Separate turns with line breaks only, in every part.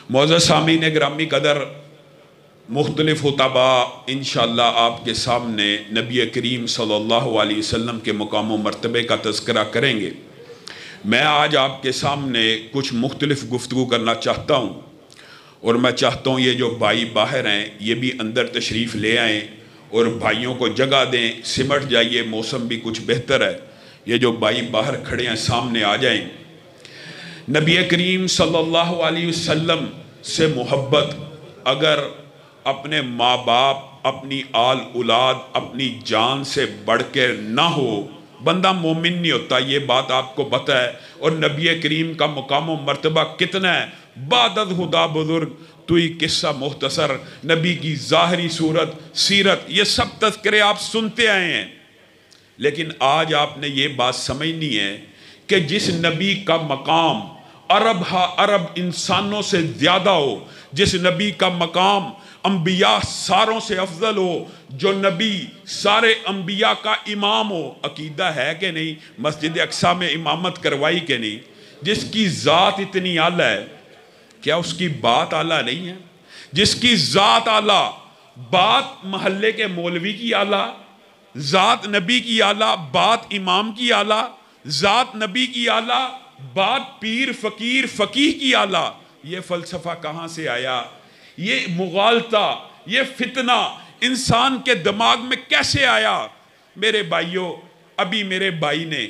معزز سامعین گرامی قدر، مختلف خطباء انشاءاللہ آپ کے سامنے نبی کریم صلی اللہ علیہ وسلم کے مقام و مرتبے کا تذکرہ کریں گے۔ میں آج آپ کے سامنے کچھ مختلف گفتگو کرنا چاہتا ہوں، اور میں چاہتا ہوں یہ جو بھائی باہر ہیں یہ بھی اندر تشریف لے آئیں اور بھائیوں کو جگہ دیں، سمٹ جائیے، موسم بھی کچھ بہتر ہے۔ یہ جو بھائی باہر کھڑے ہیں سامنے آ جائیں۔ نبی کریم صلی اللہ علیہ وسلم سے محبت اگر اپنے ماں باپ، اپنی آل اولاد، اپنی جان سے بڑھ کے نہ ہو، بندہ مومن نہیں ہوتا، یہ بات آپ کو پتہ ہے۔ اور نبی کریم کا مقام و مرتبہ کتنا ہے، بعدد خدا بزرگ، توئی قصہ مختصر، نبی کی ظاہری صورت، سیرت، یہ سب تذکرے آپ سنتے آئے ہیں۔ لیکن آج آپ نے یہ بات سمجھنی ہے کہ جس نبی کا مقام عرب عرب انسانوں سے زیادہ ہو، جس نبی کا مقام انبیاء ساروں سے افضل ہو، جو نبی سارے انبیاء کا امام ہو، عقیدہ ہے کہ نہیں؟ مسجد اقصی میں امامت کروائی کہ نہیں؟ جس کی ذات اتنی اعلیٰ ہے، کیا اس کی بات اعلیٰ نہیں ہے؟ جس کی ذات اعلیٰ، بات محلے کے مولوی کی اعلیٰ، ذات نبی کی اعلیٰ، بات امام کی اعلیٰ، ذات نبی کی اعلیٰ، بات پیر فقیر فقیہ کی اعلیٰ، یہ فلسفہ کہاں سے آیا؟ یہ مغالطہ، یہ فتنہ انسان کے دماغ میں کیسے آیا؟ میرے بھائیوں، ابھی میرے بھائی نے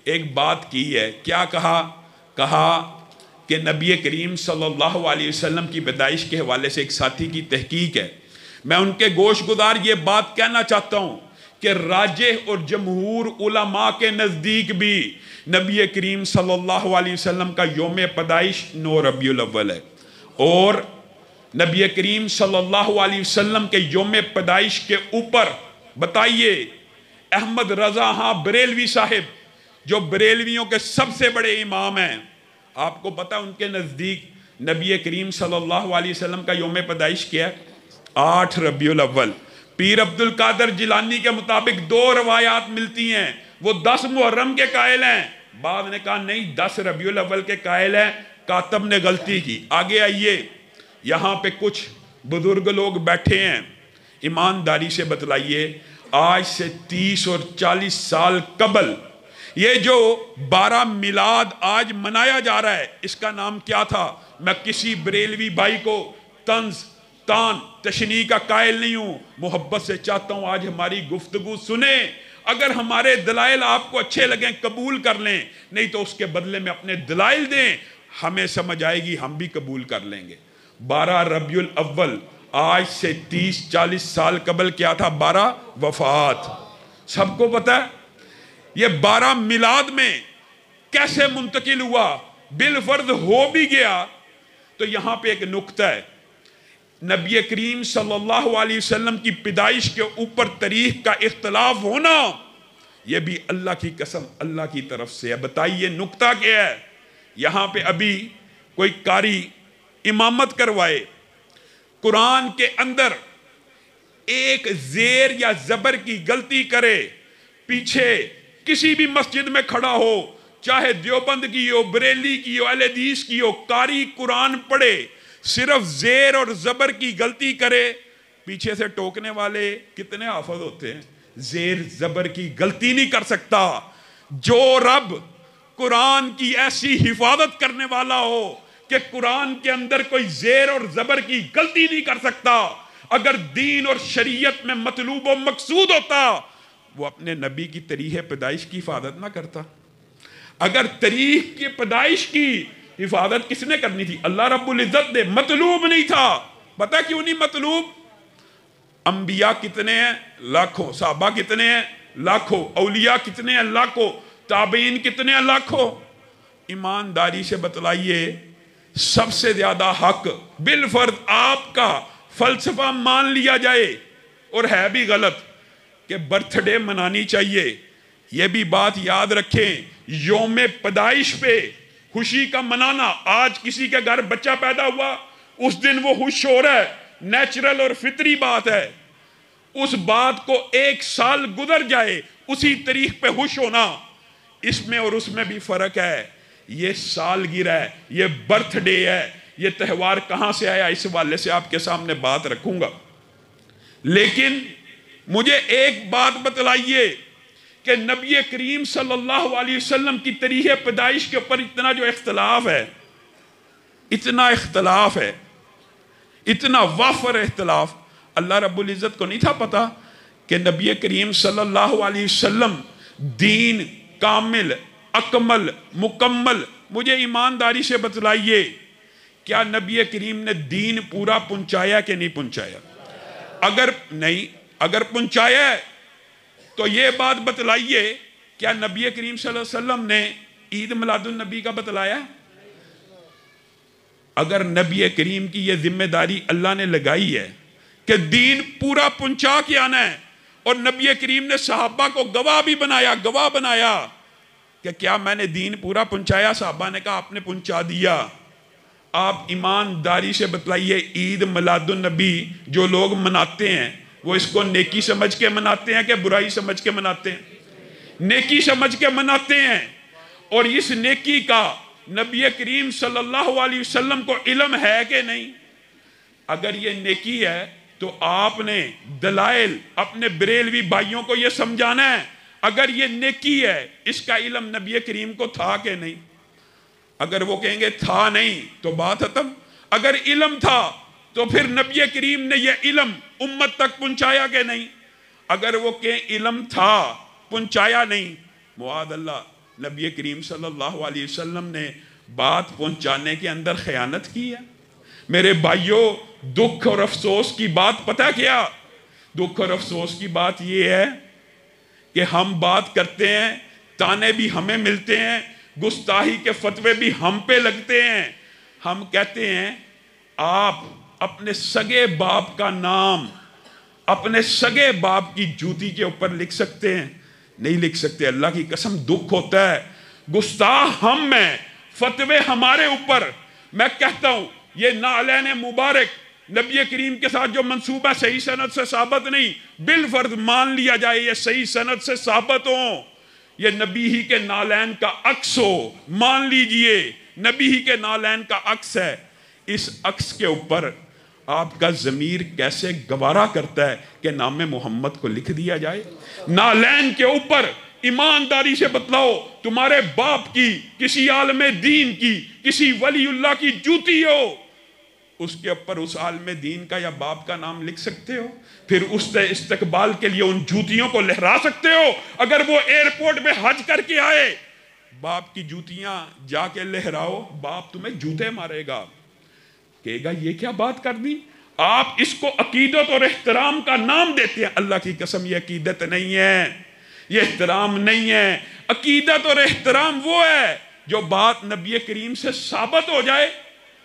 ایک بات کی ہے، کیا کہا کہ نبی کریم صلی اللہ علیہ وسلم کی پیدائش کے حوالے سے ایک ساتھی کی تحقیق ہے۔ میں ان کے گوش گزار یہ بات کہنا چاہتا ہوں کہ راجح اور جمہور علماء کے نزدیک بھی نبی کریم صلی اللہ علیہ وسلم کا یوم پیدائش 9 ربیع الاول ہے، اور نبی کریم صلی اللہ علیہ وسلم کے یوم پیدائش کے اوپر بتائیے احمد رضا ہاں بریلوی صاحب، جو بریلویوں کے سب سے بڑے امام ہیں، آپ کو پتہ ان کے نزدیک نبی کریم صلی اللہ علیہ وسلم کا یوم پیدائش کیا ہے؟ 8 ربیع الاول۔ پیر عبد القادر جیلانی کے مطابق 2 روایات ملتی ہیں، وہ 10 محرم کے قائل ہیں، بعد نے کہا نہیں 10 ربیع الاول کے قائل ہیں، کاتب نے غلطی کی۔ آگے آئیے، یہاں پہ کچھ بزرگ لوگ بیٹھے ہیں، ایمانداری سے بتلائیے آج سے 30 اور 40 سال قبل یہ جو 12 میلاد آج منایا جا رہا ہے، اس کا نام کیا تھا؟ میں کسی بریلوی بھائی کو طنز تان تشنیع کا قائل نہیں ہوں، محبت سے چاہتا ہوں آج ہماری گفتگو سنیں، اگر ہمارے دلائل آپ کو اچھے لگیں قبول کر لیں، نہیں تو اس کے بدلے میں اپنے دلائل دیں، ہمیں سمجھ آئے گی، ہم بھی قبول کر لیں گے۔ 12 ربیع الاول آج سے 30-40 سال قبل کیا تھا؟ 12 وفات، سب کو پتہ ہے۔ یہ 12 میلاد میں کیسے منتقل ہوا؟ بالفرض ہو بھی گیا تو یہاں پہ ایک نکتہ ہے، نبی کریم صلی اللہ علیہ وسلم کی پیدائش کے اوپر تاریخ کا اختلاف ہونا، یہ بھی اللہ کی قسم اللہ کی طرف سے ہے۔ بتائیے نکتہ کیا ہے؟ یہاں پہ ابھی کوئی قاری امامت کروائے، قرآن کے اندر ایک زیر یا زبر کی غلطی کرے، پیچھے کسی بھی مسجد میں کھڑا ہو، چاہے دیوبند کی ہو، بریلی کی ہو، اہل حدیث کی ہو، قاری قرآن پڑھے، صرف زیر اور زبر کی غلطی کرے، پیچھے سے ٹوکنے والے کتنے حافظ ہوتے ہیں؟ زیر زبر کی غلطی نہیں کر سکتا۔ جو رب قرآن کی ایسی حفاظت کرنے والا ہو کہ قرآن کے اندر کوئی زیر اور زبر کی غلطی نہیں کر سکتا، اگر دین اور شریعت میں مطلوب و مقصود ہوتا، وہ اپنے نبی کی تاریخ پیدائش کی حفاظت نہ کرتا۔ اگر تاریخ کی پیدائش کی حفاظت کس نے کرنی تھی؟ اللہ رب العزت نے، مطلوب نہیں تھا۔ پتہ کیوں نہیں مطلوب؟ انبیاء کتنے ہیں؟ لاکھوں۔ صحابہ کتنے ہیں؟ لاکھوں۔ اولیاء کتنے ہیں؟ لاکھوں۔ تابعین کتنے ہیں؟ لاکھوں۔ ایمانداری سے بتلائیے سب سے زیادہ حق بالفرض آپ کا فلسفہ مان لیا جائے، اور ہے بھی غلط، کہ برتھ ڈے منانی چاہیے، یہ بھی بات یاد رکھیں، یوم پیدائش پہ خوشی کا منانا۔ آج کسی کے گھر بچہ پیدا ہوا، اس دن وہ خوش ہو رہا ہے، نیچرل اور فطری بات ہے۔ اس بات کو 1 سال گزر جائے، اسی تاریخ پہ خوش ہونا، اس میں اور اس میں بھی فرق ہے۔ یہ سالگرہ ہے، یہ برتھ ڈے ہے، یہ تہوار کہاں سے آیا، اس حوالے سے آپ کے سامنے بات رکھوں گا، لیکن مجھے ایک بات بتلائیے کہ نبی کریم صلی اللہ علیہ وسلم کی تاریخ پیدائش کے اوپر اتنا جو اختلاف ہے، اتنا اختلاف ہے، اتنا وافر اختلاف، اللہ رب العزت کو نہیں تھا پتا کہ نبی کریم صلی اللہ علیہ وسلم دین کامل، اکمل، مکمل، مجھے ایمانداری سے بتلائیے کیا نبی کریم نے دین پورا پہنچایا کہ نہیں پہنچایا؟ اگر پہنچایا ہے تو یہ بات بتلائیے کیا نبی کریم صلی اللہ علیہ وسلم نے عید میلاد النبی کا بتلایا؟ اگر نبی کریم کی یہ ذمہ داری اللہ نے لگائی ہے کہ دین پورا پہنچا کے آنا ہے، اور نبی کریم نے صحابہ کو گواہ بنایا کہ کیا میں نے دین پورا پہنچایا؟ صحابہ نے کہا آپ نے پہنچا دیا۔ آپ ایمانداری سے بتلائیے عید میلاد النبی جو لوگ مناتے ہیں وہ اس کو نیکی سمجھ کے مناتے ہیں کہ برائی سمجھ کے مناتے ہیں؟ نیکی سمجھ کے مناتے ہیں، اور اس نیکی کا نبی کریم صلی اللہ علیہ وسلم کو علم ہے کہ نہیں؟ اگر یہ نیکی ہے تو آپ نے دلائل اپنے بریلوی بھائیوں کو یہ سمجھانا ہے، اگر یہ نیکی ہے اس کا علم نبی کریم کو تھا کہ نہیں؟ اگر وہ کہیں گے تھا نہیں تو بات ختم، اگر علم تھا تو پھر نبی کریم نے یہ علم امت تک پہنچایا کہ نہیں؟ اگر وہ کہیں علم تھا پہنچایا نہیں، معاذ اللہ، نبی کریم صلی اللہ علیہ وسلم نے بات پہنچانے کے اندر خیانت کی ہے۔ میرے بھائیوں، دکھ اور افسوس کی بات پتہ کیا؟ دکھ اور افسوس کی بات یہ ہے کہ ہم بات کرتے ہیں، تانے بھی ہمیں ملتے ہیں، گستاخی کے فتوے بھی ہم پہ لگتے ہیں۔ ہم کہتے ہیں آپ اپنے سگے باپ کا نام اپنے سگے باپ کی جوتی کے اوپر لکھ سکتے ہیں؟ نہیں لکھ سکتے۔ اللہ کی قسم دکھ ہوتا ہے، گستاخ ہم ہیں، فتوے ہمارے اوپر۔ میں کہتا ہوں یہ نعلین مبارک نبی کریم کے ساتھ جو منصوبہ صحیح سند سے ثابت نہیں، بالفرض مان لیا جائے یہ صحیح سند سے ثابت ہوں، یہ نبی ہی کے نعلین کا عکس ہو، مان لیجئے نبی ہی کے نعلین کا عکس ہے، اس عکس کے اوپر آپ کا ضمیر کیسے گوارا کرتا ہے کہ نام محمد کو لکھ دیا جائے؟ نعلین کے اوپر ایمانداری سے بتلاؤ، تمہارے باپ کی، کسی عالم دین کی، کسی ولی اللہ کی جوتی ہو، اس کے اوپر اس عالم دین کا یا باپ کا نام لکھ سکتے ہو؟ پھر اس سے استقبال کے لیے ان جوتیوں کو لہرا سکتے ہو؟ اگر وہ ایئرپورٹ میں حج کر کے آئے، باپ کی جوتیاں جا کے لہراؤ، باپ تمہیں جوتے مارے گا، کہے گا یہ کیا بات کر دی؟ آپ اس کو عقیدت اور احترام کا نام دیتے ہیں۔ اللہ کی قسم یہ عقیدت نہیں ہے، یہ احترام نہیں ہے۔ عقیدت اور احترام وہ ہے جو بات نبی کریم سے ثابت ہو جائے۔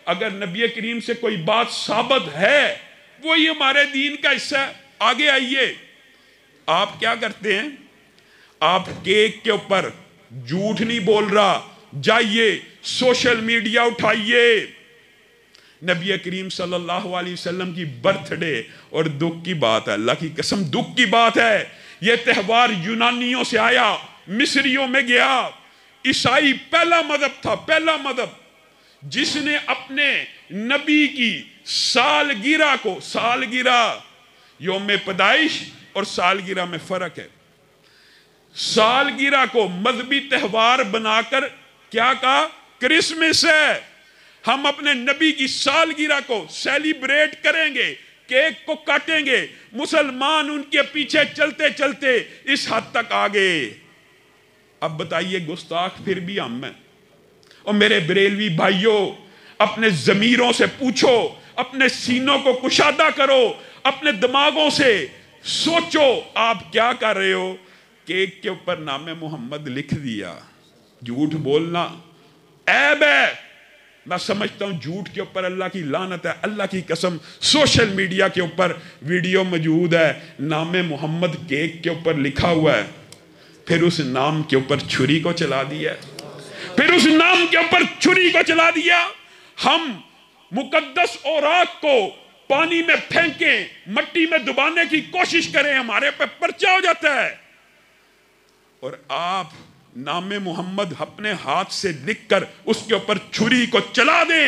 اگر نبی کریم سے کوئی بات ثابت ہے وہی ہمارے دین کا حصہ ہے۔ آگے آئیے، آپ کیا کرتے ہیں؟ آپ کیک کے اوپر جھوٹ نہیں بول رہا، جائیے سوشل میڈیا اٹھائیے، نبی کریم صلی اللہ علیہ وسلم کی برتھ ڈے، اور دکھ کی بات ہے، اللہ کی قسم دکھ کی بات ہے، یہ تہوار یونانیوں سے آیا، مصریوں میں گیا۔ عیسائی پہلا مذہب تھا، پہلا مذہب جس نے اپنے نبی کی سالگرہ کو، سالگرہ یوم پیدائش اور سالگرہ میں فرق ہے، سالگرہ کو مذہبی تہوار بنا کر کیا کہا؟ کرسمس ہے، ہم اپنے نبی کی سالگرہ کو سیلیبریٹ کریں گے، کیک کو کاٹیں گے۔ مسلمان ان کے پیچھے چلتے چلتے اس حد تک آگے۔ اب بتائیے گستاخ پھر بھی ہم ہیں۔ اور میرے بریلوی بھائیوں، اپنے ضمیروں سے پوچھو، اپنے سینوں کو کشادہ کرو، اپنے دماغوں سے سوچو آپ کیا کر رہے ہو؟ کیک کے اوپر نام محمد لکھ دیا۔ جھوٹ بولنا عیب ہے، میں سمجھتا ہوں جھوٹ کے اوپر اللہ کی لعنت ہے۔ اللہ کی قسم سوشل میڈیا کے اوپر ویڈیو موجود ہے، نام محمد کیک کے اوپر لکھا ہوا ہے، پھر اس نام کے اوپر چھری کو چلا دیا، پھر اس نام کے اوپر چھری کو چلا دیا۔ ہم مقدس اوراق کو پانی میں پھینکیں، مٹی میں دبانے کی کوشش کریں، ہمارے پہ پرچہ ہو جاتا ہے، اور آپ نام محمد اپنے ہاتھ سے لکھ کر اس کے اوپر چھری کو چلا دیں،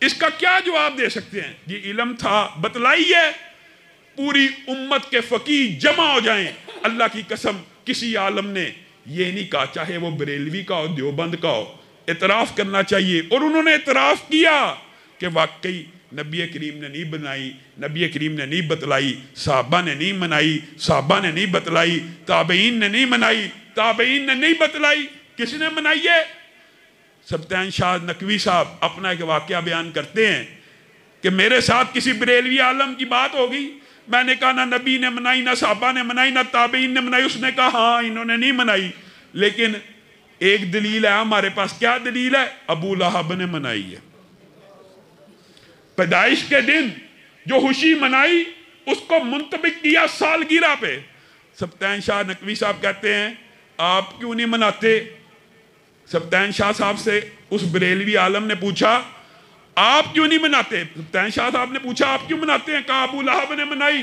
اس کا کیا جواب دے سکتے ہیں؟ یہ علم تھا، بتلائیے، پوری امت کے فقیہ جمع ہو جائیں، اللہ کی قسم کسی عالم نے یہ نہیں کہا، چاہے وہ بریلوی کا ہو، دیوبند کا ہو، اعتراف کرنا چاہیے۔ اور انہوں نے اعتراف کیا کہ واقعی نبی کریم نے نہیں بنائی، نبی کریم نے نہیں بتلائی، صحابہ نے نہیں منائی، صحابہ نے نہیں بتلائی، تابعین نے نہیں منائی، تابعین نے نہیں بتلائی، کس نے منائی ہے؟ سبطین شاہ نقوی صاحب اپنا ایک واقعہ بیان کرتے ہیں کہ میرے ساتھ کسی بریلوی عالم کی بات ہوگی، میں نے کہا نہ نبی نے منائی، نہ صحابہ نے منائی، نہ تابعین نے منائی۔ اس نے کہا ہاں انہوں نے نہیں منائی، لیکن ایک دلیل ہے ہمارے پاس۔ کیا دلیل ہے؟ ابو لہب نے منائی ہے۔ پیدائش کے دن جو خوشی منائی اس کو منطبق کیا سالگرہ پہ۔ سبطین شاہ نقوی صاحب کہتے ہیں آپ کیوں نہیں مناتے؟ سبطین شاہ صاحب سے اس بریلوی عالم نے پوچھا آپ کیوں نہیں مناتے؟ سبطین شاہ صاحب نے پوچھا آپ کیوں مناتے ہیں؟ کہا ابو لہب نے منائی۔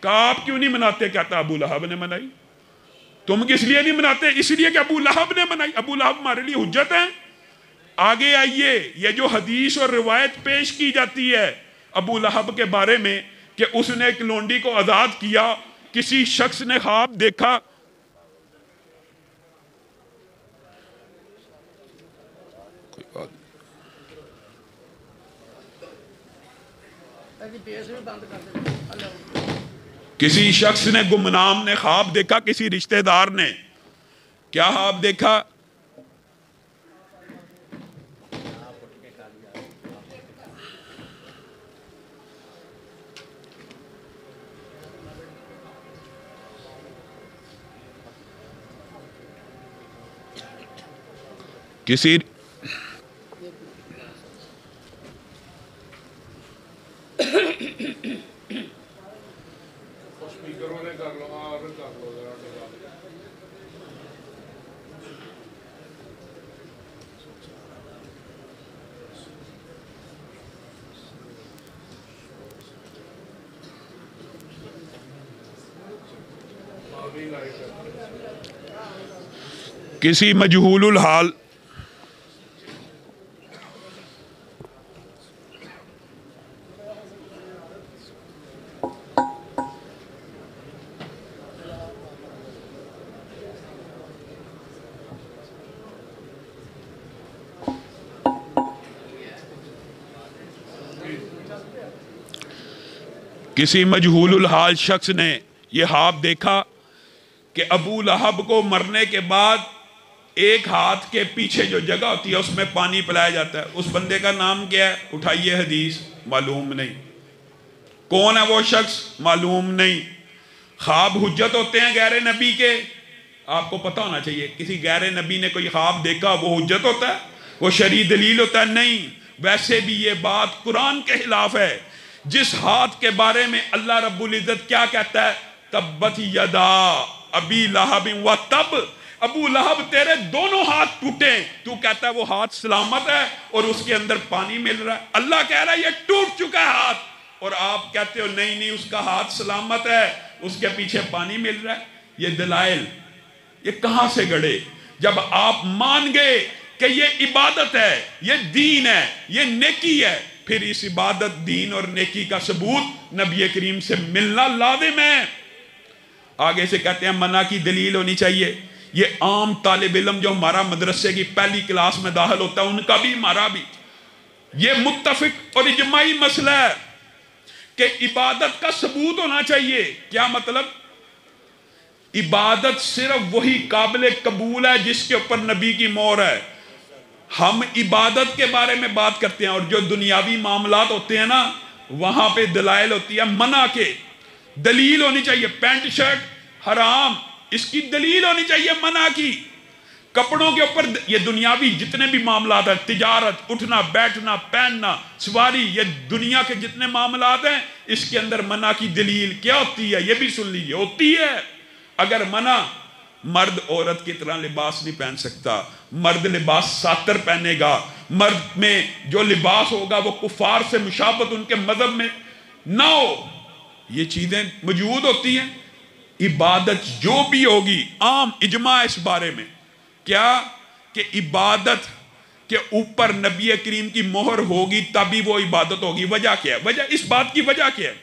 کہا آپ کیوں نہیں مناتے؟ کہتا ابو لہب نے منائی۔ تم کس لیے نہیں مناتے؟ اس لیے کہ ابو لہب نے منائی۔ ابو لہب ہمارے لیے حجت ہیں۔ آگے آئیے، یہ جو حدیث اور روایت پیش کی جاتی ہے ابو لہب کے بارے میں کہ اس نے ایک لونڈی کو آزاد کیا، کسی شخص نے خواب دیکھا، کسی شخص نے گمنام نے خواب دیکھا، کسی رشتہ دار نے کیا خواب دیکھا؟ کسی کسی مجہول الحال کسی مجہول الحال شخص نے یہ خواب دیکھا کہ ابو لہب کو مرنے کے بعد ایک ہاتھ کے پیچھے جو جگہ ہوتی ہے اس میں پانی پلایا جاتا ہے۔ اس بندے کا نام کیا ہے؟ اٹھائیے حدیث، معلوم نہیں۔ کون ہے وہ شخص؟ معلوم نہیں۔ خواب حجت ہوتے ہیں غیر نبی کے، آپ کو پتہ ہونا چاہیے۔ کسی غیر نبی نے کوئی خواب دیکھا وہ حجت ہوتا ہے، وہ شرعی دلیل ہوتا ہے؟ نہیں۔ ویسے بھی یہ بات قرآن کے خلاف ہے۔ جس ہاتھ کے بارے میں اللہ رب العزت کیا کہتا ہے؟ تبت یدا ابی لہب و تب، ابو لہب تیرے دونوں ہاتھ ٹوٹے، تو کہتا ہے وہ ہاتھ سلامت ہے اور اس کے اندر پانی مل رہا ہے۔ اللہ کہہ رہا ہے یہ ٹوٹ چکا ہے ہاتھ، اور آپ کہتے ہو نہیں نہیں اس کا ہاتھ سلامت ہے، اس کے پیچھے پانی مل رہا ہے۔ یہ دلائل یہ کہاں سے گڑے؟ جب آپ مان گئے کہ یہ عبادت ہے، یہ دین ہے، یہ نیکی ہے، پھر اس عبادت، دین اور نیکی کا ثبوت نبی کریم سے ملنا لازم ہے۔ آگے سے کہتے ہیں منع کی دلیل ہونی چاہیے۔ یہ عام طالب علم جو ہمارا مدرسے کی پہلی کلاس میں داخل ہوتا ہے ان کا بھی ہمارا بھی یہ متفق اور اجماعی مسئلہ ہے کہ عبادت کا ثبوت ہونا چاہیے۔ کیا مطلب؟ عبادت صرف وہی قابل قبول ہے جس کے اوپر نبی کی مہر ہے۔ ہم عبادت کے بارے میں بات کرتے ہیں اور جو دنیاوی معاملات ہوتے ہیں نا وہاں پہ دلائل ہوتی ہے منع کے، دلیل ہونی چاہیے۔ پینٹ شرٹ حرام، اس کی دلیل ہونی چاہیے منع کی۔ کپڑوں کے اوپر یہ دنیاوی جتنے بھی معاملات ہیں، تجارت، اٹھنا بیٹھنا پہننا سواری، یہ دنیا کے جتنے معاملات ہیں اس کے اندر منع کی دلیل کیا ہوتی ہے یہ بھی سن لیجیے۔ ہوتی ہے اگر منع، مرد عورت کی طرح لباس نہیں پہن سکتا، مرد لباس ساتر پہنے گا، مرد میں جو لباس ہوگا وہ کفار سے مشابہت ان کے مذہب میں نہ ہو، یہ چیزیں موجود ہوتی ہیں۔ عبادت جو بھی ہوگی عام اجماع اس بارے میں کیا کہ عبادت کہ اوپر نبی کریم کی مہر ہوگی تبھی وہ عبادت ہوگی. وجہ کیا ہے؟ وجہ اس بات کی وجہ کیا ہے؟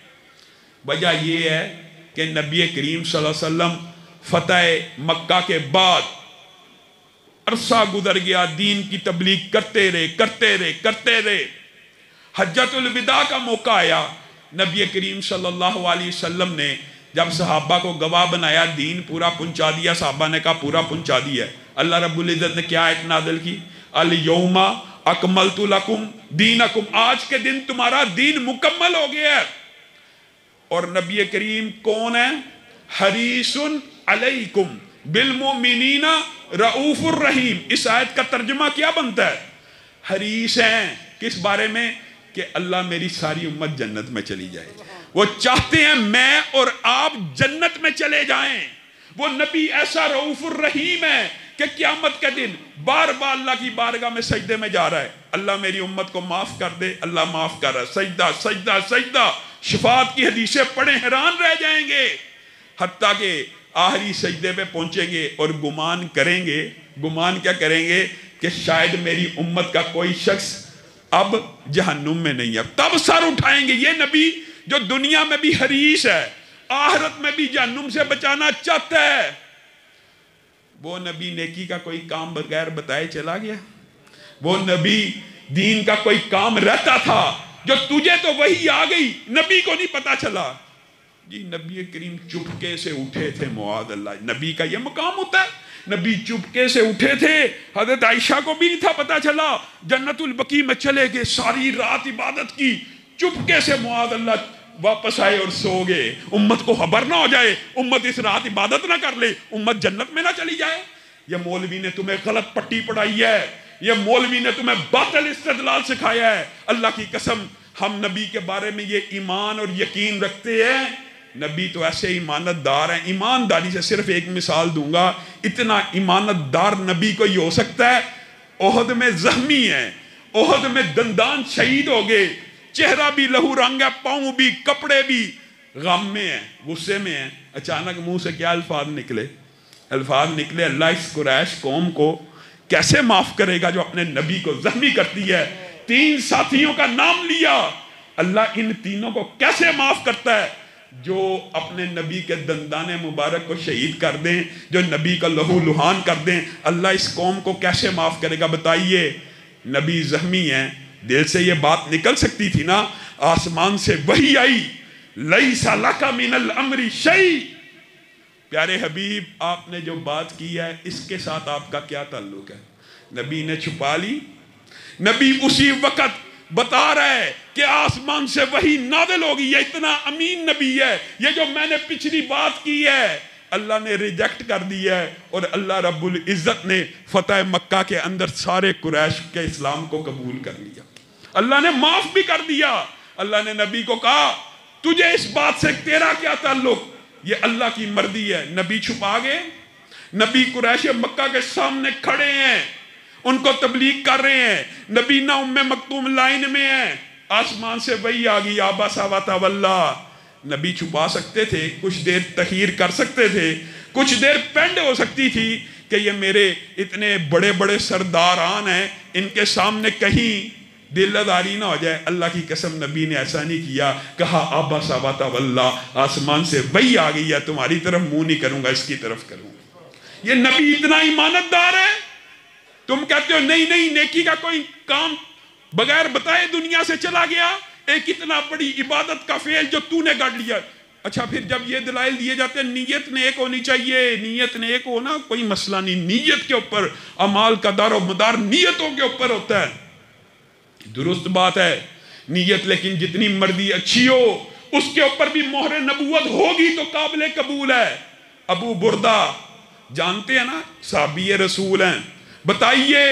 وجہ یہ ہے کہ نبی کریم صلی اللہ علیہ وسلم فتح مکہ کے بعد عرصہ گزر گیا، دین کی تبلیغ کرتے رہے. حجۃ الوداع کا موقع آیا، نبی کریم صلی اللہ علیہ وسلم نے جب صحابہ کو گواہ بنایا، دین پورا پہنچا دیا. صحابہ نے کہا پورا پہنچا دیا. اللہ رب العزت نے کیا آیت نازل کی؟ الیوم اکملت لکم دینکم، آج کے دن تمہارا دین مکمل ہو گیا ہے. اور نبی کریم کون ہے؟ حریص علیکم بالمؤمنین رؤوف الرحیم. اس آیت کا ترجمہ کیا بنتا ہے؟ حریص ہیں کس بارے میں؟ کہ اللہ میری ساری امت جنت میں چلی جائے. وہ چاہتے ہیں میں اور آپ جنت میں چلے جائیں. وہ نبی ایسا رؤوف الرحیم ہے کہ قیامت کے دن بار بار اللہ کی بارگاہ میں سجدے میں جا رہا ہے، اللہ میری امت کو معاف کر دے. اللہ معاف کر رہا ہے. سجدہ سجدہ سجدہ. شفاعت کی حدیثیں پڑھیں حیران رہ جائیں گے. حتیٰ کہ آخری سجدے پہ پہنچیں گے اور گمان کریں گے. گمان کیا کریں گے؟ کہ شاید میری امت کا کوئی شخص اب جہنم میں نہیں ہے. تب سر اٹھائیں گے. یہ نبی جو دنیا میں بھی حریص ہے، آخرت میں بھی جہنم سے بچانا چاہتا ہے. وہ نبی نیکی کا کوئی کام بغیر بتائے چلا گیا. وہ نبی دین کا کوئی کام رہتا تھا جو تجھے تو وہی آ گئی، نبی کو نہیں پتا چلا. جی نبی کریم چپکے سے اٹھے تھے. معاذ اللہ، نبی کا یہ مقام ہوتا ہے. نبی چپکے سے اٹھے تھے. حضرت عائشہ کو بھی نہیں تھا پتا چلا. جنت البقیع میں چلے گئے، ساری رات عبادت کی. چپکے سے معاذ اللہ واپس آئے اور سو گئے. امت کو خبر نہ ہو جائے، امت اس رات عبادت نہ کر لے، امت جنت میں نہ چلی جائے. یہ مولوی نے تمہیں غلط پٹی پڑھائی ہے، یہ مولوی نے تمہیں باطل استدلال سکھایا ہے. اللہ کی قسم ہم نبی کے بارے میں یہ ایمان اور یقین رکھتے ہیں. نبی تو ایسے ایمانت دار ہیں. ایمانداری سے صرف ایک مثال دوں گا. اتنا ایمانت دار نبی کو ہی ہو سکتا ہے. احد میں زخمی ہیں، احد میں دندان شہید ہو گئے، چہرہ بھی لہو رنگ ہے، پاؤں بھی، کپڑے بھی، غم میں ہیں، غصے میں ہیں. اچانک منہ سے کیا الفاظ نکلے؟ الفاظ نکلے اللہ اس قریش قوم کو کیسے معاف کرے گا جو اپنے نبی کو زخمی کرتی ہے. 3 ساتھیوں کا نام لیا. اللہ ان تینوں کو کیسے معاف کرتا ہے؟ جو اپنے نبی کے دندان مبارک کو شہید کر دیں، جو نبی کا لہو لہان کر دیں. اللہ اس قوم کو کیسے معاف کرے گا؟ بتائیے. نبی زخمی ہیں، دل سے یہ بات نکل سکتی تھی نا. آسمان سے وحی آئی، لیس لک من الامر شیء. پیارے حبیب آپ نے جو بات کی ہے اس کے ساتھ آپ کا کیا تعلق ہے؟ نبی نے چھپا لی. نبی اسی وقت بتا رہا ہے کہ آسمان سے وحی نازل ہوگی. یہ اتنا امین نبی ہے. یہ جو میں نے پچھلی بات کی ہے اللہ نے ریجیکٹ کر دیا ہے، اور اللہ رب العزت نے فتح مکہ کے اندر سارے قریش کے اسلام کو قبول کر لیا. اللہ نے معاف بھی کر دیا. اللہ نے نبی کو کہا تجھے اس بات سے تیرا کیا تعلق؟ یہ اللہ کی مرضی ہے. نبی چھپا گئے. نبی قریش مکہ کے سامنے کھڑے ہیں، ان کو تبلیغ کر رہے ہیں. نبی نہ ام مکتوم لائن میں ہیں. آسمان سے وحی آ گئی، عبس وتولی. نبی چھپا سکتے تھے، کچھ دیر تخیر کر سکتے تھے، کچھ دیر پینڈ ہو سکتی تھی کہ یہ میرے اتنے بڑے بڑے سرداران ہیں، ان کے سامنے کہیں دل آزاری نہ ہو جائے. اللہ کی قسم نبی نے ایسا نہیں کیا. کہا عبس وتولی، آسمان سے وحی آ گئی ہے، تمہاری طرف منہ نہیں کروں گا، اس کی طرف کروں گا. یہ نبی اتنا ایمانت دار ہے. تم کہتے ہو نہیں نہیں نیکی کا کوئی کام بغیر بتائے دنیا سے چلا گیا. ایک اتنا بڑی عبادت کا فعل جو تو نے گڑ لیا. اچھا پھر جب یہ دلائل دیے جاتے ہیں نیت نیک ہونی چاہیے، نیت نیک ہونا کوئی مسئلہ نہیں. نیت کے اوپر اعمال کا دار و مدار نیتوں کے اوپر ہوتا ہے. درست بات ہے نیت، لیکن جتنی مرضی اچھی ہو اس کے اوپر بھی مہر نبوت ہوگی تو قابل قبول ہے. ابو بردہ جانتے ہیں نا، صحابی رسول ہیں. بتائیے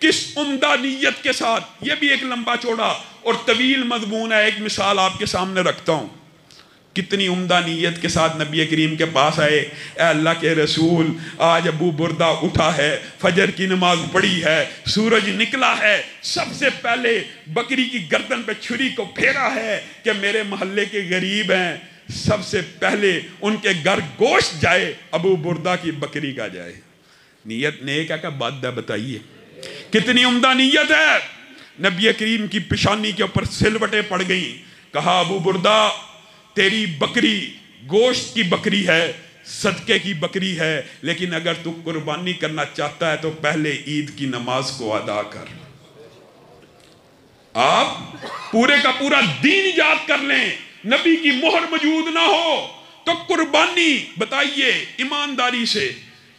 کس عمدہ نیت کے ساتھ، یہ بھی ایک لمبا چوڑا اور طویل مضمون ہے. ایک مثال آپ کے سامنے رکھتا ہوں. کتنی عمدہ نیت کے ساتھ نبی کریم کے پاس آئے. اے اللہ کے رسول، آج ابو بردہ اٹھا ہے، فجر کی نماز پڑھی ہے، سورج نکلا ہے، سب سے پہلے بکری کی گردن پہ چھری کو پھیرا ہے کہ میرے محلے کے غریب ہیں، سب سے پہلے ان کے گھر گوشت جائے، ابو بردہ کی بکری کا جائے. نیت نیک ہے کہ بد ہے؟ بتائیے. کتنی عمدہ نیت ہے. نبی کریم کی پیشانی کے اوپر سلوٹیں پڑ گئیں. کہا ابو بردہ تیری بکری گوشت کی بکری ہے, صدقے کی بکری ہے, لیکن اگر تو قربانی کرنا چاہتا ہے تو پہلے عید کی نماز کو ادا کر. آپ پورے کا پورا دین ایجاد کر لیں, نبی کی مہر موجود نہ ہو تو قربانی بتائیے ایمانداری سے.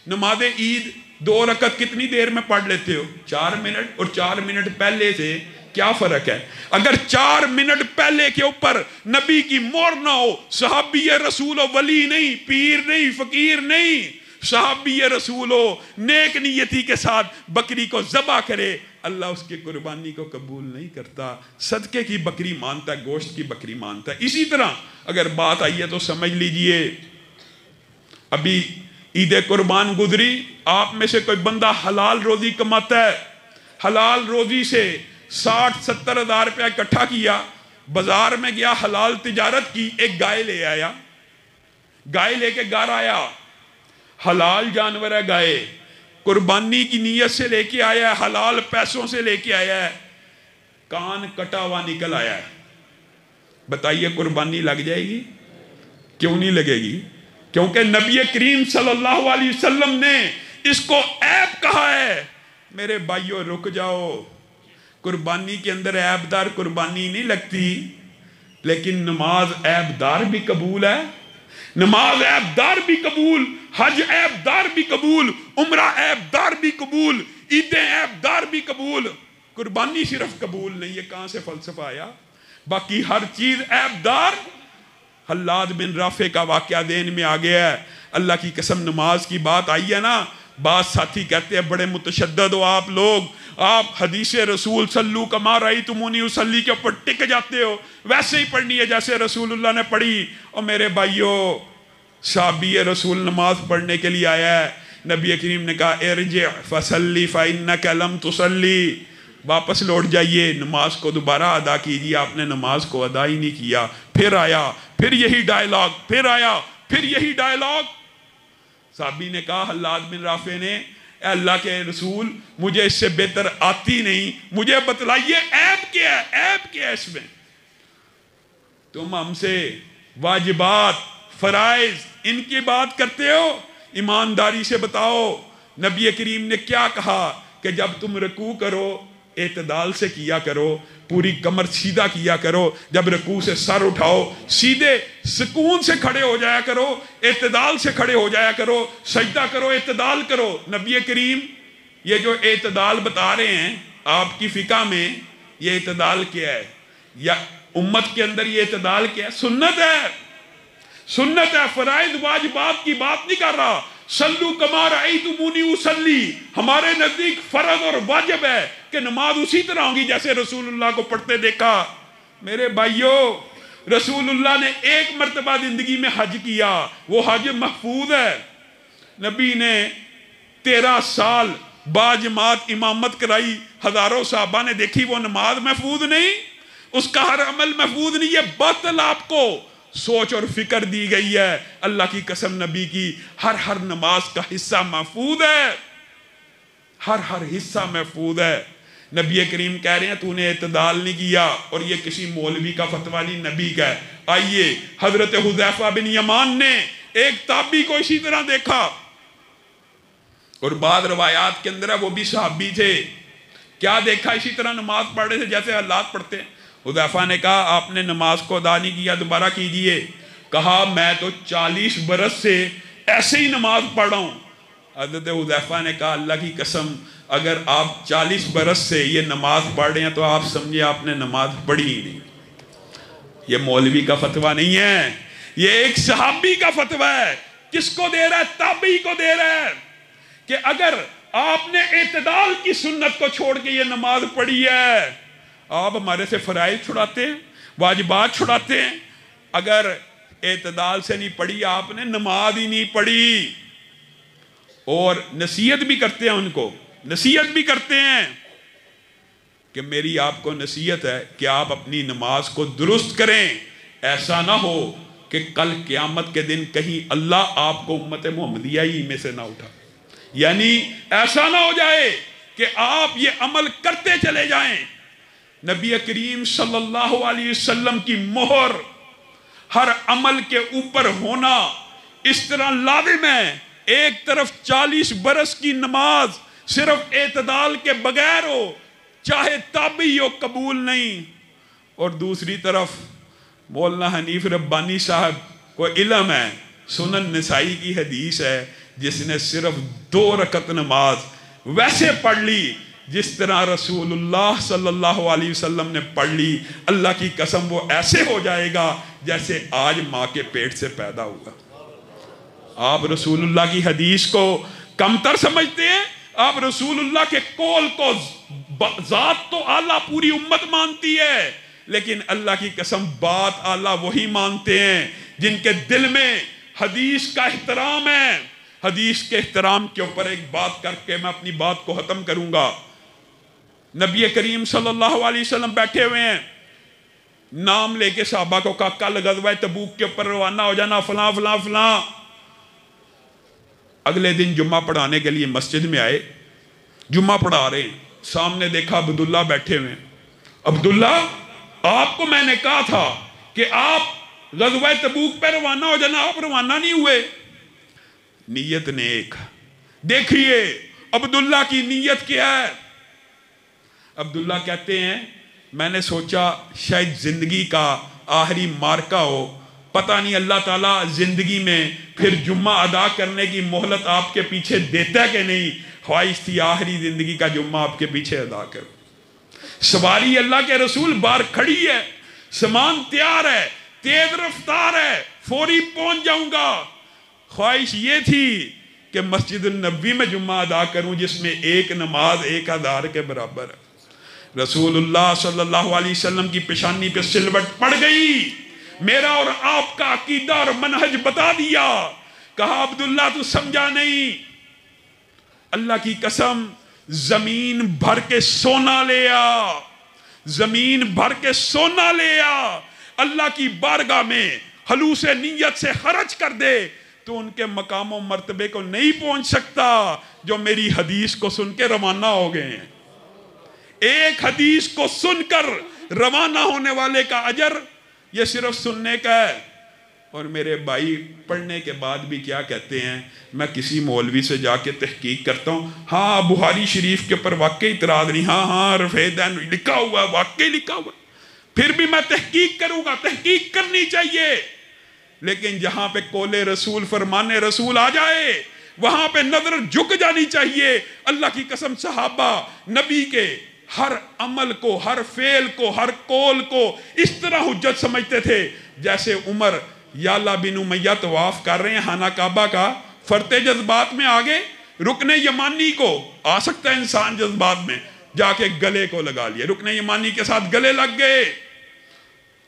نماز عید 2 رکعت کتنی دیر میں پڑھ لیتے ہو؟ 4 منٹ. اور 4 منٹ پہلے سے کیا فرق ہے؟ اگر 4 منٹ پہلے کے اوپر نبی کی مہر نہ ہو, صحابی رسول و ولی نہیں, پیر نہیں, فقیر نہیں, صحابی رسول ہو, نیک نیتی کے ساتھ بکری کو ذبح کرے, اللہ اس کی قربانی کو قبول نہیں کرتا, صدقے کی بکری مانتا ہے, گوشت کی بکری مانتا ہے. اسی طرح اگر بات آئی ہے تو سمجھ لیجئے, ابھی عید قربان گزری, آپ میں سے کوئی بندہ حلال روزی کماتا ہے, حلال روزی سے 60-70 ہزار روپیہ اکٹھا کیا, بازار میں گیا, حلال تجارت کی, ایک گائے لے آیا, گائے لے کے گھر آیا, حلال جانور ہے گائے, قربانی کی نیت سے لے کے آیا ہے, حلال پیسوں سے لے کے آیا ہے, کان کٹا ہوا نکل آیا ہے. بتائیے قربانی لگ جائے گی؟ کیوں نہیں لگے گی؟ کیونکہ نبی کریم صلی اللہ علیہ وسلم نے اس کو عیب کہا ہے. میرے بھائیو رک جاؤ, قربانی کے اندر عیب دار قربانی نہیں لگتی, لیکن نماز عیب دار بھی قبول ہے, نماز عیب دار بھی قبول, حج عیب دار بھی قبول, عمرہ عیب دار بھی قبول, عیدیں عیب دار بھی قبول, قربانی صرف قبول نہیں. یہ کہاں سے فلسفہ آیا؟ باقی ہر چیز عیب دار. حلاد بن رافع کا واقعہ ذہن میں آ گیا ہے. اللہ کی قسم نماز کی بات آئی ہے نا, بعض ساتھی کہتے ہیں بڑے متشدد ہو آپ لوگ, آپ حدیث رسول صلو کما رأیتمونی اصلی کے اوپر ٹک جاتے ہو, ویسے ہی پڑھنی ہے جیسے رسول اللہ نے پڑھی. اور میرے بھائیو, صحابی رسول نماز پڑھنے کے لیے آیا ہے, نبی کریم نے کہا ارجع فصلی فإنک لم تصلی, واپس لوٹ جائیے, نماز کو دوبارہ ادا کیجیے. آپ نے نماز کو ادا ہی نہیں کیا. پھر آیا, پھر یہی ڈائلاگ, پھر آیا, پھر یہی ڈائلاگ. صحابی نے کہا حلاد بن رافع نے, اے اللہ کے رسول مجھے اس سے بہتر آتی نہیں, مجھے بتلائیے عیب کیا ہے, عیب کیا ہے اس میں؟ تم ہم سے واجبات فرائض ان کی بات کرتے ہو, ایمانداری سے بتاؤ نبی کریم نے کیا کہا کہ جب تم رکوع کرو اعتدال سے کیا کرو, پوری کمر سیدھا کیا کرو, جب رکوع سے سر اٹھاؤ سیدھے سکون سے کھڑے ہو جایا کرو, اعتدال سے کھڑے ہو جایا کرو, سجدہ کرو اعتدال کرو. نبی کریم یہ جو اعتدال بتا رہے ہیں آپ کی فقہ میں, یہ اعتدال کیا ہے؟ یا امت کے اندر یہ اعتدال کیا ہے؟ سنت ہے, سنت ہے, فرائض واجبات کی بات نہیں کر رہا. صلو کما رأیتمونی اصلی ہمارے نزدیک فرض اور واجب ہے کہ نماز اسی طرح ہوگی جیسے رسول اللہ کو پڑھتے دیکھا. میرے بھائیو, رسول اللہ نے ایک مرتبہ زندگی میں حج کیا, وہ حج محفوظ ہے. نبی نے 13 سال باجماعت امامت کرائی, ہزاروں صحابہ نے دیکھی, وہ نماز محفوظ نہیں, اس کا ہر عمل محفوظ نہیں. یہ باطل آپ کو سوچ اور فکر دی گئی ہے. اللہ کی قسم نبی کی ہر نماز کا حصہ محفوظ ہے, ہر حصہ محفوظ ہے. نبی کریم کہہ رہے ہیں تو نے اعتدال نہیں کیا, اور یہ کسی مولوی کا فتویٰ نہیں, نبی کا ہے. آئیے حضرت حذیفہ بن یمان نے ایک تابعی کو اسی طرح دیکھا, اور بعض روایات کے اندر ہے وہ بھی صحابی تھے, کیا دیکھا؟ اسی طرح نماز پڑھ رہے تھے جیسے حالات پڑھتے ہیں. حذیفہ نے کہا آپ نے نماز کو ادا نہیں کیا, دوبارہ کیجئے. کہا میں تو 40 برس سے ایسے ہی نماز پڑھ رہا ہوں. حضرت حذیفہ نے کہا اللہ کی قسم اگر آپ 40 برس سے یہ نماز پڑھ رہے ہیں تو آپ سمجھے آپ نے نماز پڑھی ہی نہیں. یہ مولوی کا فتویٰ نہیں ہے, یہ ایک صحابی کا فتویٰ ہے. کس کو دے رہا ہے؟ تابعی کو دے رہا ہے کہ اگر آپ نے اعتدال کی سنت کو چھوڑ کے یہ نماز پڑھی ہے, آپ ہمارے سے فرائض چھڑاتے ہیں, واجبات چھڑاتے ہیں. اگر اعتدال سے نہیں پڑھی آپ نے, نماز ہی نہیں پڑھی. اور نصیحت بھی کرتے ہیں, ان کو نصیحت بھی کرتے ہیں کہ میری آپ کو نصیحت ہے کہ آپ اپنی نماز کو درست کریں. ایسا نہ ہو کہ کل قیامت کے دن کہیں اللہ آپ کو امت محمدیہ ہی میں سے نہ اٹھا. یعنی ایسا نہ ہو جائے کہ آپ یہ عمل کرتے چلے جائیں۔ نبی کریم صلی اللہ علیہ وسلم کی مہر ہر عمل کے اوپر ہونا اس طرح لازم ہے، ایک طرف 40 برس کی نماز صرف اعتدال کے بغیر ہو، چاہے تابعی ہو، قبول نہیں، اور دوسری طرف مولانا حنیف ربانی صاحب کو علم ہے، سنن نسائی کی حدیث ہے، جس نے صرف 2 رکعت نماز ویسے پڑھ لی جس طرح رسول اللہ صلی اللہ علیہ وسلم نے پڑھ لی، اللہ کی قسم وہ ایسے ہو جائے گا جیسے آج ماں کے پیٹ سے پیدا ہوا۔ آپ رسول اللہ کی حدیث کو کم تر سمجھتے ہیں؟ آپ رسول اللہ کے قول کو، ذات تو اعلیٰ پوری امت مانتی ہے، لیکن اللہ کی قسم بات اعلیٰ وہی مانتے ہیں جن کے دل میں حدیث کا احترام ہے۔ حدیث کے احترام کے اوپر ایک بات کر کے میں اپنی بات کو ختم کروں گا۔ نبی کریم صلی اللہ علیہ وسلم بیٹھے ہوئے ہیں، نام لے کے صحابہ کو کہا کل غزوہ تبوک کے اوپر روانہ ہو جانا، فلاں فلاں فلاں۔ اگلے دن جمعہ پڑھانے کے لیے مسجد میں آئے، جمعہ پڑھا رہے ہیں، سامنے دیکھا عبداللہ بیٹھے ہوئے ہیں۔ عبداللہ، آپ کو میں نے کہا تھا کہ آپ غزوہ تبوک پہ روانہ ہو جانا، آپ روانہ نہیں ہوئے۔ نیت نیک، دیکھیے عبداللہ کی نیت کیا ہے۔ عبداللہ کہتے ہیں میں نے سوچا شاید زندگی کا آخری مارکہ ہو، پتہ نہیں اللہ تعالیٰ زندگی میں پھر جمعہ ادا کرنے کی مہلت آپ کے پیچھے دیتا ہے کہ نہیں، خواہش تھی آخری زندگی کا جمعہ آپ کے پیچھے ادا کروں۔ سواری اللہ کے رسول بار کھڑی ہے، سامان تیار ہے، تیز رفتار ہے، فوری پہنچ جاؤں گا۔ خواہش یہ تھی کہ مسجد النبوی میں جمعہ ادا کروں جس میں ایک نماز 1000 کے برابر ہے۔ رسول اللہ صلی اللہ علیہ وسلم کی پیشانی پہ سلوٹ پڑ گئی، میرا اور آپ کا عقیدہ اور منہج بتا دیا۔ کہا عبداللہ تو سمجھا نہیں، اللہ کی قسم زمین بھر کے سونا لے آ، زمین بھر کے سونا لے آ، اللہ کی بارگاہ میں خلوص نیت سے خرچ کر دے تو ان کے مقام و مرتبے کو نہیں پہنچ سکتا جو میری حدیث کو سن کے روانہ ہو گئے ہیں۔ ایک حدیث کو سن کر روانہ ہونے والے کا اجر یہ صرف سننے کا ہے۔ اور میرے بھائی پڑھنے کے بعد بھی کیا کہتے ہیں، میں کسی مولوی سے جا کے تحقیق کرتا ہوں، ہاں بخاری شریف کے اوپر واقعی اعتراض نہیں، ہاں رفع دین لکھا ہوا ہے، واقعی لکھا ہوا ہے، پھر بھی میں تحقیق کروں گا۔ تحقیق کرنی چاہیے، لیکن جہاں پہ قول رسول فرمان رسول آ جائے وہاں پہ نظر جھک جانی چاہیے۔ اللہ کی قسم صحابہ نبی کے ہر عمل کو، ہر فعل کو، ہر قول کو اس طرح حجت سمجھتے تھے جیسے عمر یعلا بن امیہ طواف کر رہے ہیں خانہ کعبہ کا، فرتے جذبات میں آگے رکن یمانی کو آ سکتا ہے انسان جذبات میں، جا کے گلے کو لگا لیا، رکن یمانی کے ساتھ گلے لگ گئے۔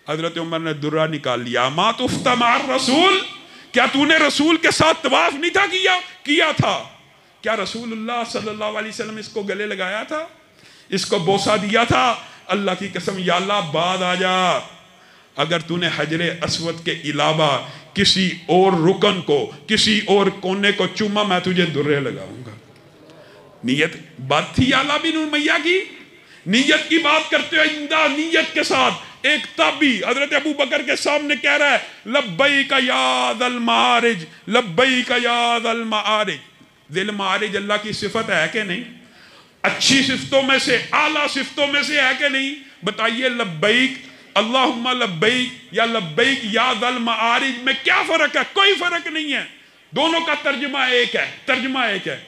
حضرت عمر نے درہ نکال لیا، ما تفت مع الرسول، کیا تو نے رسول کے ساتھ طواف نہیں تھا کیا تھا؟ کیا رسول اللہ صلی اللہ علیہ وسلم اس کو گلے لگایا تھا، اس کو بوسہ دیا تھا؟ اللہ کی قسم یا اللہ بعد آ جا، اگر تو نے حجر اسود کے علاوہ کسی اور رکن کو، کسی اور کونے کو چوما میں تجھے درے لگاؤں گا۔ نیت بات تھی یعلا بن امیہ کی، نیت کی بات کرتے ہوئے اندہ نیت کے ساتھ ایک تابعی حضرت ابو بکر کے سامنے کہہ رہا ہے لبیک یا ذا المعارج، لبیک یا ذا المعارج۔ ذی المعارج اللہ کی صفت ہے کہ نہیں؟ اچھی صفتوں میں سے، اعلیٰ صفتوں میں سے ہے کہ نہیں؟ بتائیے لبیک اللہم لبیک یا لبیک یا ذا المعارج میں کیا فرق ہے؟ کوئی فرق نہیں ہے، دونوں کا ترجمہ ایک ہے، ترجمہ ایک ہے۔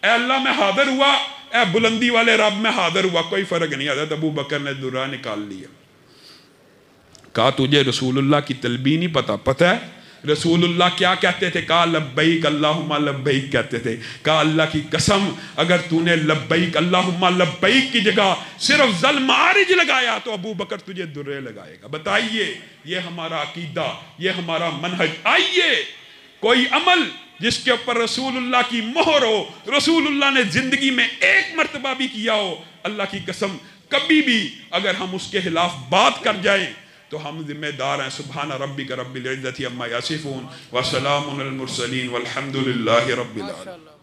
اے اللہ میں حاضر ہوا، اے بلندی والے رب میں حاضر ہوا، کوئی فرق نہیں۔ حضرت ابو بکر نے درہ نکال لیا، کہا تجھے رسول اللہ کی تلبین نہیں پتہ ہے رسول اللہ کیا کہتے تھے؟ کہا لبیک اللہم لبیک کہتے تھے۔ کہا اللہ کی قسم اگر تو نے لبیک اللہم لبیک کی جگہ صرف ذل معارج لگایا تو ابو بکر تجھے درے لگائے گا۔ بتائیے یہ ہمارا عقیدہ، یہ ہمارا منہج۔ آئیے کوئی عمل جس کے اوپر رسول اللہ کی مہر ہو، رسول اللہ نے زندگی میں ایک مرتبہ بھی کیا ہو، اللہ کی قسم کبھی بھی اگر ہم اس کے خلاف بات کر جائیں تو ہم ذمہ دار ہیں۔ سبحان ربک رب العزت عما یصفون وسلام علی المرسلین والحمد للہ رب العالمین۔